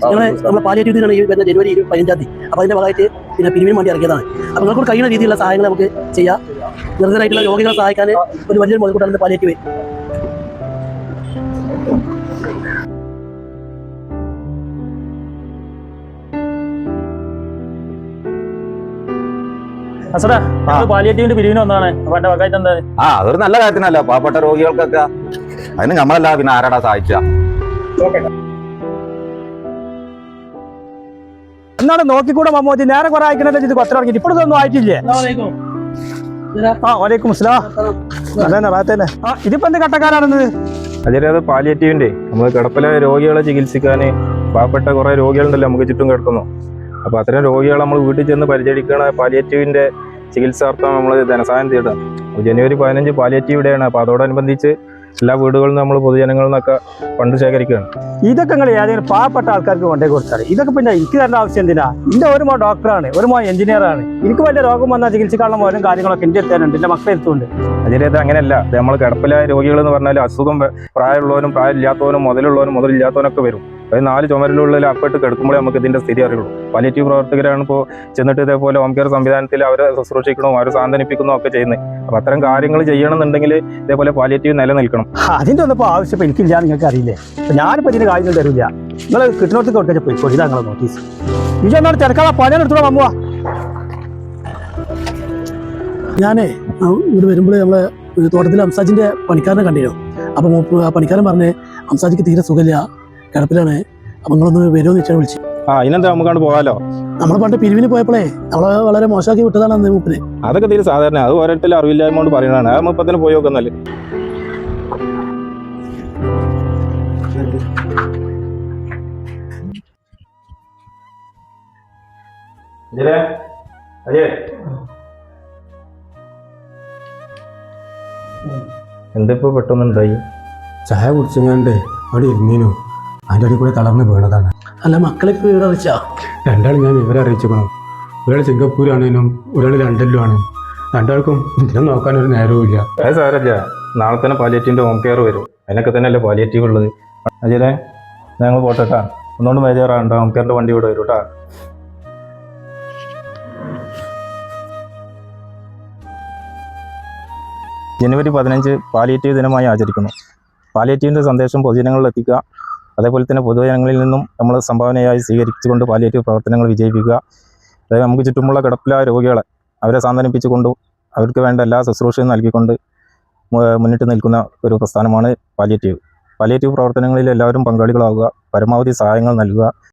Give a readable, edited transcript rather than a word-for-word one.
നമ്മുടെ പാലിയേറ്റീവിനാണ് ഈ വരുന്ന ജനുവരി 15-ാം തീയതി. അപ്പോൾ അതിൻ്റെ ഭാഗമായിട്ട് പിന്നെ പിരിവിന് വേണ്ടി ഇറക്കിയതാണ്. അപ്പോൾ നിങ്ങൾക്ക് കഴിയുന്ന രീതിയിലുള്ള സഹായങ്ങൾ നമുക്ക് ചെയ്യാം. നിർദ്ധരായിട്ടുള്ള രോഗികളെ സഹായിക്കാൻ ഒരു വലിയൊരു മുതൽക്കൂട്ടാണ് പാലിയേറ്റീവ്. പാലിയേറ്റീവിന്റെ പിരിവിന് വന്നതാണ്. അതൊരു നല്ല കാര്യത്തിനല്ല, പാവപ്പെട്ട രോഗികൾക്കൊക്കെ. അതിന് നമ്മളല്ല പിന്നെ ആരാടാ സഹായിച്ച. എന്നാണ് നോക്കിക്കൂടെ മമ്മൂട്ടി, നേരെ കുറെ അയക്കണല്ലോ ഇത് പത്രം ഇറങ്ങിട്ട് ഇപ്പോഴൊന്നും ആയിട്ടില്ലേ? വലൈക്കും അസ്സലാം. ഇതിപ്പോ എന്ത് കട്ടക്കാരാണെന്നത്? അത് പാലിയേറ്റീവിന്റെ നമ്മൾ കിടപ്പിലെ രോഗികളെ ചികിത്സിക്കാൻ പാവപ്പെട്ട കുറെ രോഗികളുണ്ടല്ലോ നമുക്ക് ചുറ്റും കിടക്കുന്നു. അപ്പൊ അത്തരം രോഗികളെ നമ്മൾ വീട്ടിൽ ചെന്ന് പരിചരിക്കണ പാലിയേറ്റീവിന്റെ ചികിത്സാർത്ഥം നമ്മൾ ധനസഹായം തീട്ടാം. ജനുവരി 15 പാലിയേറ്റീവ് ഡേ ആണ്. അപ്പൊ അതോടനുബന്ധിച്ച് എല്ലാ വീടുകളിൽ നിന്ന് നമ്മൾ പൊതുജനങ്ങളിൽ നിന്നൊക്കെ ഫണ്ട് ശേഖരിക്കുകയാണ്. ഇതൊക്കെ നിങ്ങൾ ഏതെങ്കിലും പാവപ്പെട്ട ആൾക്കാർക്ക് കൊണ്ടേ കൊടുത്താൽ ഇതൊക്കെ പിന്നെ എനിക്ക് തരേണ്ട ആവശ്യം എന്തിനാ? എന്റെ ഒരു മോ ഡോക്ടറാണ്, ഒരു മോ എഞ്ചിനീയറാണ്. എനിക്ക് വലിയ രോഗം വന്നാൽ ചികിത്സിക്കാനുള്ള മോനും കാര്യങ്ങളൊക്കെ എന്റെ എത്താനുണ്ട്, എന്റെ മക്കളെ എത്തുന്നുണ്ട്. അതിലേത് അങ്ങനെയല്ല. നമ്മൾ കിടപ്പിലായ രോഗികൾ എന്ന് പറഞ്ഞാൽ അസുഖം പ്രായമുള്ളവനും പ്രായമില്ലാത്തവനും മുതലുള്ളവനും മുതലില്ലാത്തവനൊക്കെ വരും. അത് 4 ചുമരിലുള്ളിൽ അപ്പിട്ട് കിടക്കുമ്പോഴേ നമുക്ക് ഇതിന്റെ സ്ഥിതി അറിയുള്ളൂ. പാലിയേറ്റീവ് പ്രവർത്തകരാണ് ഇപ്പോൾ ചെന്നിട്ട് ഇതേപോലെ ഹോം കെയർ സംവിധാനത്തിൽ അവരെ ശുശ്രൂഷിക്കണോ അവരെ സാന്ത്വനിപ്പിക്കണോ ഒക്കെ ചെയ്യുന്നത്. അപ്പൊ അത്തരം കാര്യങ്ങൾ ചെയ്യണമെന്നുണ്ടെങ്കിൽ ഇതേപോലെ പാലിയേറ്റീവ് നിലനിൽക്കണം. അതിന്റെ ഒന്നും ഇപ്പോൾ ആവശ്യം എനിക്കില്ല, നിങ്ങൾക്ക് അറിയില്ലേ? ഞാനിപ്പോൾ ഇതിന് കാര്യങ്ങൾ തരില്ല. നിങ്ങൾ കിട്ടുന്നോട്ട് കൊടുക്കാൻ പോയിക്കോട്ടെ. ഇതാ നിങ്ങളെ നോട്ടീസ്. ഇതൊന്നാണ് തിരക്കാളെ പണിയെടുത്തോളാം മമ്മുവാ. ഞാനേ ഇവിടെ വരുമ്പോൾ നമ്മളെ തോട്ടത്തിൽ അംസാജിന്റെ പണിക്കാരനെ കണ്ടിരുന്നു. അപ്പം ആ പണിക്കാരൻ പറഞ്ഞ് അംസാജിക്ക് തീരെ സുഖമില്ല, കിടപ്പിലാണ്. അപ്പം നിങ്ങളൊന്ന് വരുമെന്ന് വെച്ചാൽ വിളിച്ചു. ഇതിനെന്താ നമുക്കാണ്ട് പോകാലോ? നമ്മൾ പണ്ട് പിരിവിന് പോയപ്പോഴേ നമ്മളെ വളരെ മോശമാക്കി വിട്ടതാണ് അന്ന് മൂപ്പര്. അതൊക്കെ തീരെ സാധാരണ. അത് ഓരോരുത്തരും അറിവില്ലായ്മ കൊണ്ട് പറയുന്നതാണ്. അത് മുപ്പത്തിന് പോയി നോക്കുന്നല്ലേ. എന്തിപ്പോ പെട്ടെന്നുണ്ടായി? ചായ കുടിച്ചങ്ങാണ്ട് അവിടെ ഇരുന്നീനു. അതിൻ്റെ അടി കൂടെ തളർന്ന് വീണതാണ്. അല്ല, മക്കളെ വിവരം അറിയിച്ചാ? രണ്ടാളും ഞാൻ വിവരം അറിയിച്ചിരിക്കണം. ഒരാൾ സിംഗപ്പൂരാണേനും ഒരാൾ ലണ്ടനിലുമാണ്. രണ്ടാൾക്കും ഇതിനെ നോക്കാനൊരു നേരവും ഇല്ല. അത് സാരല്ല, നാളെ തന്നെ പാലിയേറ്റീവിന്റെ ഹോം കെയർ വരും. അതിനൊക്കെ തന്നെയല്ലേ പാലിയേറ്റീവ് ഉള്ളത്. അജയനെ ഞങ്ങൾ പോട്ടെട്ടാ. ഒന്നുകൊണ്ട് ബേജാറാണ്ട, ഹോം കെയറിന്റെ വണ്ടി ഇവിടെ വരും കേട്ടാ. ജനുവരി 15 പാലിയേറ്റീവ് ദിനമായി ആചരിക്കുന്നു. പാലിയേറ്റീവിൻ്റെ സന്ദേശം പൊതുജനങ്ങളിൽ എത്തിക്കുക, അതേപോലെ തന്നെ പൊതുജനങ്ങളിൽ നിന്നും നമ്മൾ സംഭാവനയായി സ്വീകരിച്ചുകൊണ്ട് പാലിയേറ്റീവ് പ്രവർത്തനങ്ങൾ വിജയിപ്പിക്കുക. അതായത് നമുക്ക് ചുറ്റുമുള്ള കിടപ്പിലായ രോഗികളെ അവരെ സാന്ത്വനിപ്പിച്ചുകൊണ്ടും അവർക്ക് വേണ്ട എല്ലാ ശുശ്രൂഷയും നൽകിക്കൊണ്ട് മുന്നിട്ട് നിൽക്കുന്ന ഒരു പ്രസ്ഥാനമാണ് പാലിയേറ്റീവ്. പാലിയേറ്റീവ് പ്രവർത്തനങ്ങളിൽ എല്ലാവരും പങ്കാളികളാവുക, പരമാവധി സഹായങ്ങൾ നൽകുക.